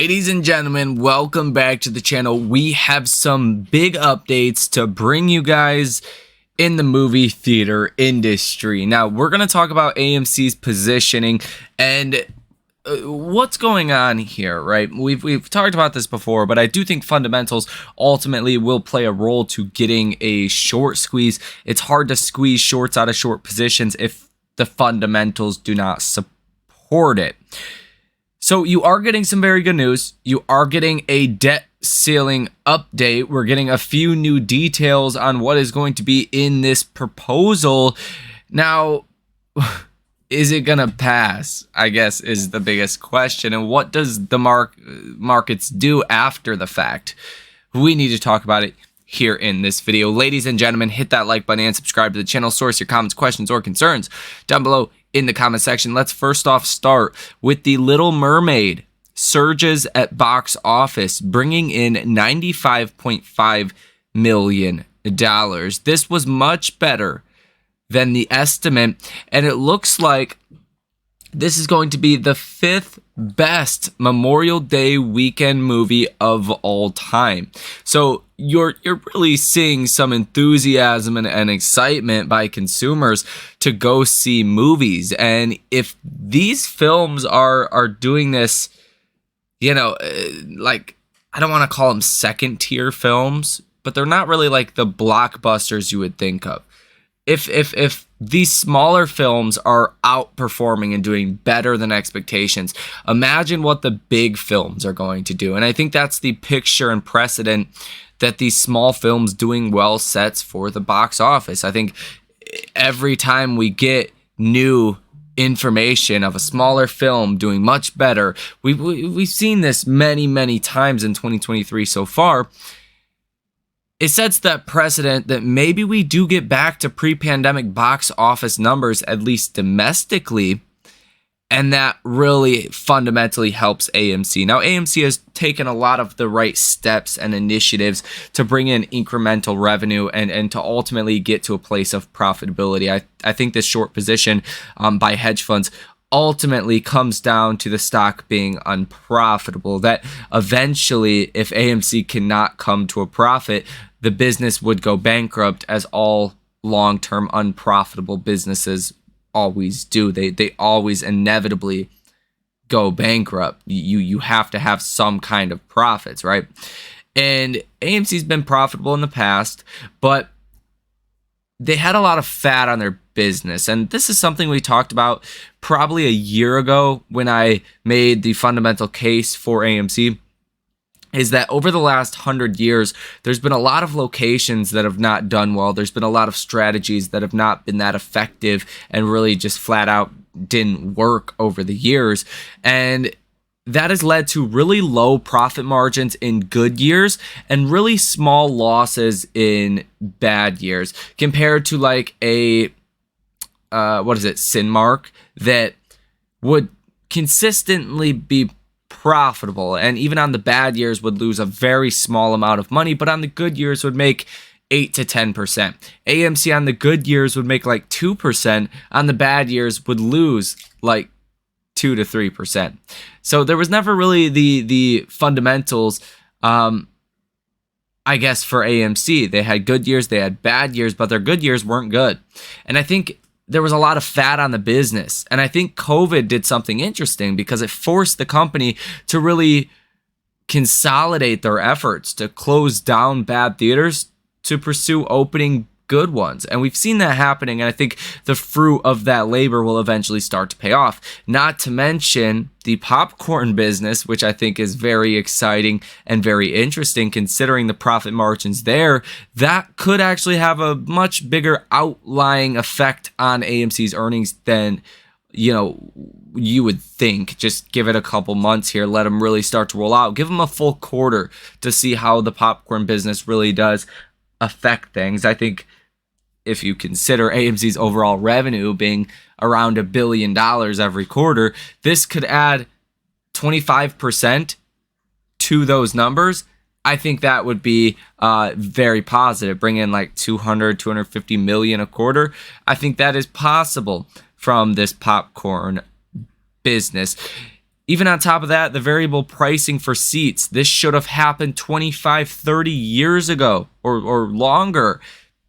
Ladies and gentlemen, welcome back to the channel. We have some big updates to bring you guys in the movie theater industry. Now, we're going to talk about AMC's positioning and what's going on here, right? We've talked about this before, but I do think fundamentals ultimately will play a role to getting a short squeeze. It's hard to squeeze shorts out of short positions if the fundamentals do not support it. So you are getting some very good news. You are getting a debt ceiling update. We're getting a few new details on what is going to be in this proposal. Now, is it going to pass? I guess is the biggest question. And what does the markets do after the fact? We need to talk about it here in this video. Ladies and gentlemen, hit that like button and subscribe to the channel. Source your comments, questions, or concerns down below in the comment section. Let's first off start with The Little Mermaid surges at box office, bringing in $95.5 million. This was much better than the estimate, and it looks like this is going to be the 5th best Memorial Day weekend movie of all time. So you're really seeing some enthusiasm and excitement by consumers to go see movies. And if these films are doing this, like, I don't want to call them second tier films, but they're not really like the blockbusters you would think of. If these smaller films are outperforming and doing better than expectations, imagine what the big films are going to do. And I think that's the picture and precedent that these small films doing well sets for the box office. I think every time we get new information of a smaller film doing much better, we've seen this many times in 2023 so far. It sets that precedent that maybe we do get back to pre-pandemic box office numbers, at least domestically, and that really fundamentally helps AMC. Now, AMC has taken a lot of the right steps and initiatives to bring in incremental revenue and to ultimately get to a place of profitability. I think this short position by hedge funds ultimately comes down to the stock being unprofitable, that eventually, if AMC cannot come to a profit, the business would go bankrupt, as all long-term unprofitable businesses always do. They always inevitably go bankrupt. You have to have some kind of profits, right? And AMC's been profitable in the past, but they had a lot of fat on their business. And this is something we talked about probably a year ago when I made the fundamental case for AMC, is that over the last 100 years, there's been a lot of locations that have not done well. There's been a lot of strategies that have not been that effective and really just flat out didn't work over the years. And that has led to really low profit margins in good years and really small losses in bad years, compared to like a Cinemark that would consistently be profitable, and even on the bad years would lose a very small amount of money, but on the good years would make 8 to 10%. AMC on the good years would make like 2%, on the bad years would lose like 2 to 3%. So there was never really the fundamentals, I guess, for AMC. They had good years, they had bad years, but their good years weren't good. And I think there was a lot of fat on the business. And I think COVID did something interesting because it forced the company to really consolidate their efforts to close down bad theaters to pursue opening good ones. And we've seen that happening, and I think the fruit of that labor will eventually start to pay off. Not to mention the popcorn business, which I think is very exciting and very interesting considering the profit margins there. That could actually have a much bigger outlying effect on AMC's earnings than you would think. Just give it a couple months here, let them really start to roll out. Give them a full quarter to see how the popcorn business really does affect things. I think if you consider AMC's overall revenue being around $1 billion every quarter, this could add 25% to those numbers. I think that would be very positive. Bring in like 250 million a quarter. I think that is possible from this popcorn business. Even on top of that, the variable pricing for seats, this should have happened 25, 30 years ago or longer.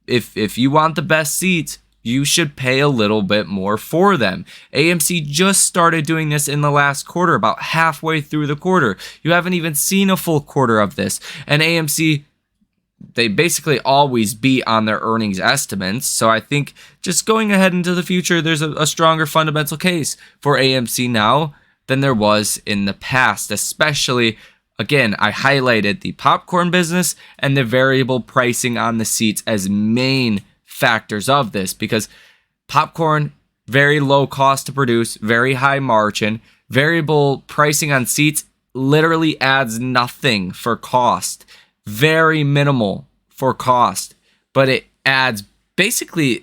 If you want the best seats, you should pay a little bit more for them. AMC just started doing this in the last quarter, about halfway through the quarter. You haven't even seen a full quarter of this. And AMC, they basically always beat on their earnings estimates. So I think just going ahead into the future, there's a stronger fundamental case for AMC now than there was in the past. Especially, again, I highlighted the popcorn business and the variable pricing on the seats as main factors of this, because popcorn, very low cost to produce, very high margin. Variable pricing on seats literally adds nothing for cost, very minimal for cost, but it adds basically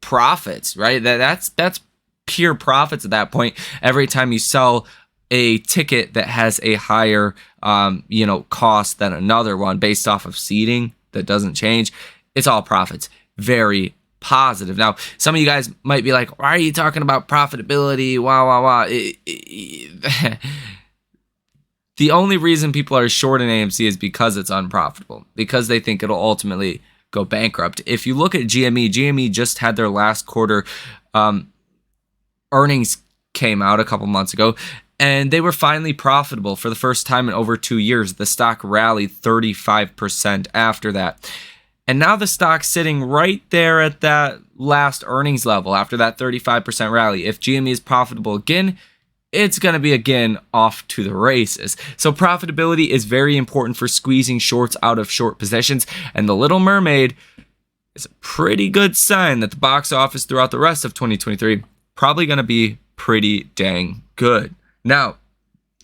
profits, right? That's pure profits at that point. Every time you sell a ticket that has a higher cost than another one based off of seating that doesn't change, it's all profits. Very positive. Now, some of you guys might be like, why are you talking about profitability? Wow. The only reason people are short in AMC is because it's unprofitable, because they think it'll ultimately go bankrupt. If you look at GME just had their last quarter earnings came out a couple months ago, and they were finally profitable for the first time in over 2 years. The stock rallied 35% after that. And now the stock's sitting right there at that last earnings level after that 35% rally. If GME is profitable again, it's going to be again off to the races. So profitability is very important for squeezing shorts out of short positions. And The Little Mermaid is a pretty good sign that the box office throughout the rest of 2023 probably going to be pretty dang good. Now,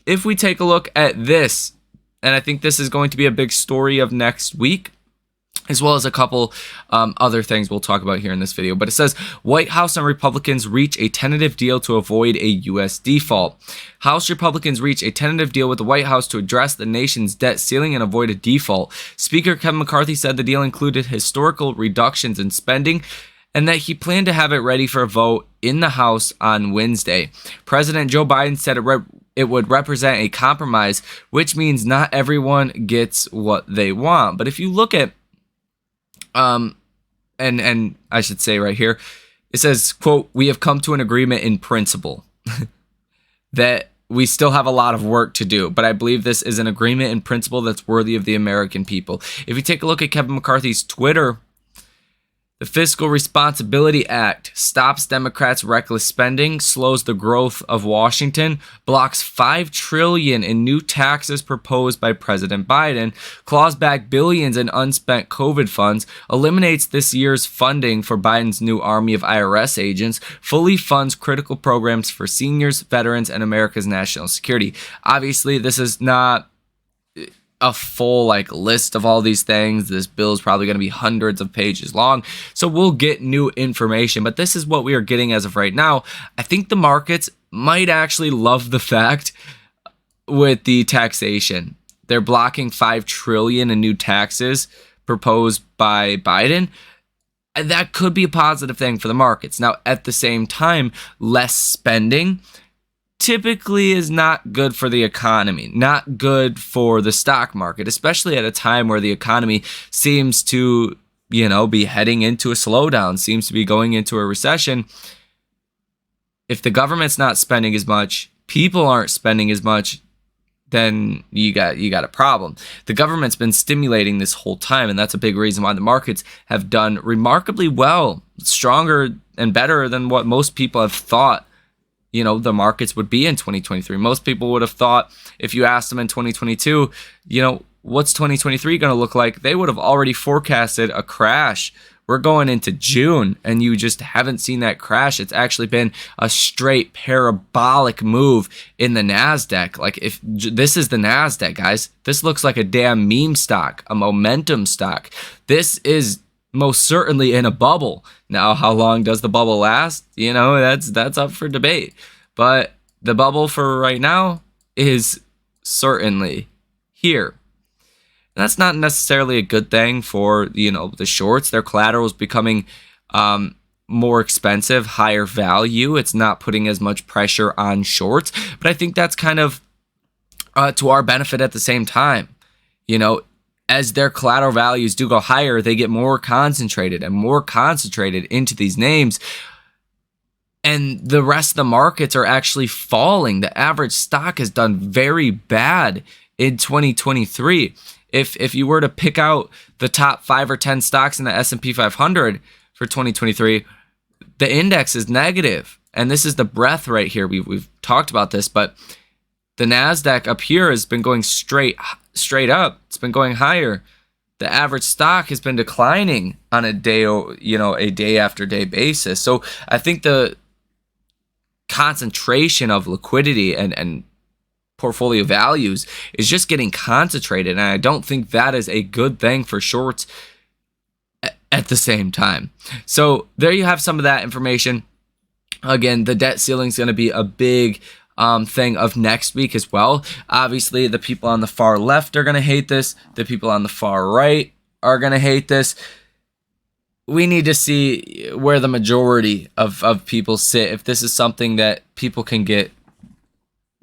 if we take a look at this, and I think this is going to be a big story of next week, as well as a couple other things we'll talk about here in this video. But it says, White House and Republicans reach a tentative deal to avoid a U.S. default. House Republicans reach a tentative deal with the White House to address the nation's debt ceiling and avoid a default. Speaker Kevin McCarthy said the deal included historical reductions in spending and that he planned to have it ready for a vote in the House on Wednesday. President Joe Biden said it would represent a compromise, which means not everyone gets what they want. But if you look at and I should say right here, it says, quote, we have come to an agreement in principle that we still have a lot of work to do, but I believe this is an agreement in principle that's worthy of the American people. If you take a look at Kevin McCarthy's Twitter, the Fiscal Responsibility Act stops Democrats' reckless spending, slows the growth of Washington, blocks $5 trillion in new taxes proposed by President Biden, claws back billions in unspent COVID funds, eliminates this year's funding for Biden's new army of IRS agents, fully funds critical programs for seniors, veterans, and America's national security. Obviously, this is not a full list of all these things. This bill is probably going to be hundreds of pages long, so we'll get new information, but this is what we are getting as of right now. I think the markets might actually love the fact with the taxation, they're blocking $5 trillion in new taxes proposed by Biden. And that could be a positive thing for the markets. Now, at the same time, less spending typically is not good for the economy, not good for the stock market, especially at a time where the economy seems to, be heading into a slowdown, seems to be going into a recession. If the government's not spending as much, people aren't spending as much, then you got a problem. The government's been stimulating this whole time, and that's a big reason why the markets have done remarkably well, stronger and better than what most people have thought the markets would be in 2023. Most people would have thought, if you asked them in 2022, what's 2023 going to look like? They would have already forecasted a crash. We're going into June, and you just haven't seen that crash. It's actually been a straight parabolic move in the NASDAQ. If this is the NASDAQ, guys, this looks like a damn meme stock, a momentum stock. This is most certainly in a bubble. Now, how long does the bubble last? That's up for debate. But the bubble for right now is certainly here. And that's not necessarily a good thing for, the shorts. Their collateral is becoming more expensive, higher value. It's not putting as much pressure on shorts, but I think that's kind of to our benefit at the same time. You know, as their collateral values do go higher, they get more concentrated into these names. And the rest of the markets are actually falling. The average stock has done very bad in 2023. If you were to pick out the top 5 or 10 stocks in the S&P 500 for 2023, the index is negative. And this is the breadth right here. We've talked about this, but the NASDAQ up here has been going straight up. It's been going higher. The average stock has been declining on a day after day basis. So I think the concentration of liquidity and portfolio values is just getting concentrated, and I don't think that is a good thing for shorts at the same time. So there you have some of that information. Again, the debt ceiling is going to be a big thing of next week as well. Obviously, the people on the far left are going to hate this. The people on the far right are going to hate this. We need to see where the majority of people sit, if this is something that people can get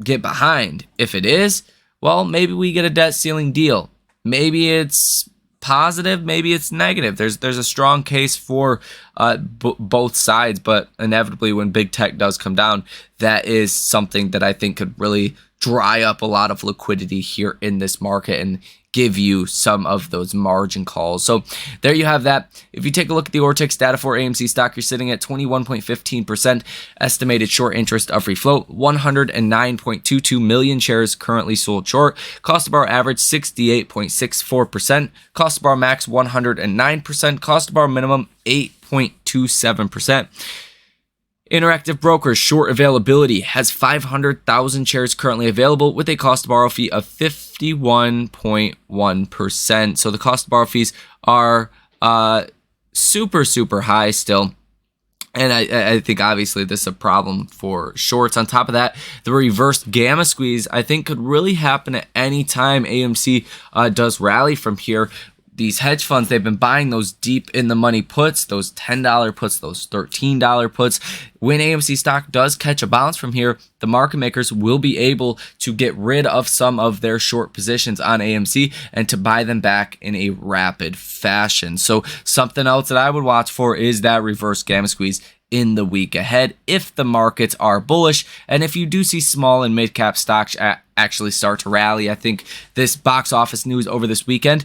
behind. If it is, well, maybe we get a debt ceiling deal. Maybe it's positive, maybe it's negative. There's a strong case for both sides, but inevitably when big tech does come down, that is something that I think could really dry up a lot of liquidity here in this market and give you some of those margin calls. So there you have that. If you take a look at the Ortex data for AMC stock, you're sitting at 21.15% estimated short interest of free float, 109.22 million shares currently sold short. Cost of borrow average 68.64%, cost of borrow max 109%, cost of borrow minimum 8.27%. Interactive Brokers short availability has 500,000 shares currently available with a cost to borrow fee of 51.1%. So the cost to borrow fees are super high still. And I think obviously this is a problem for shorts. On top of that, the reverse gamma squeeze I think could really happen at any time AMC does rally from here. These hedge funds, they've been buying those deep in the money puts, those $10 puts, those $13 puts. When AMC stock does catch a bounce from here, the market makers will be able to get rid of some of their short positions on AMC and to buy them back in a rapid fashion. So something else that I would watch for is that reverse gamma squeeze in the week ahead if the markets are bullish, and if you do see small and mid cap stocks actually start to rally. I think this box office news over this weekend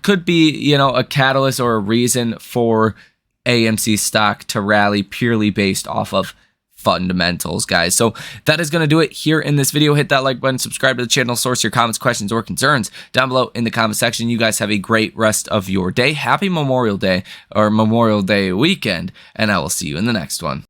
could be, a catalyst or a reason for AMC stock to rally purely based off of fundamentals, guys. So that is going to do it here in this video. Hit that like button, subscribe to the channel, source your comments, questions, or concerns down below in the comment section. You guys have a great rest of your day. Happy Memorial Day or Memorial Day weekend, and I will see you in the next one.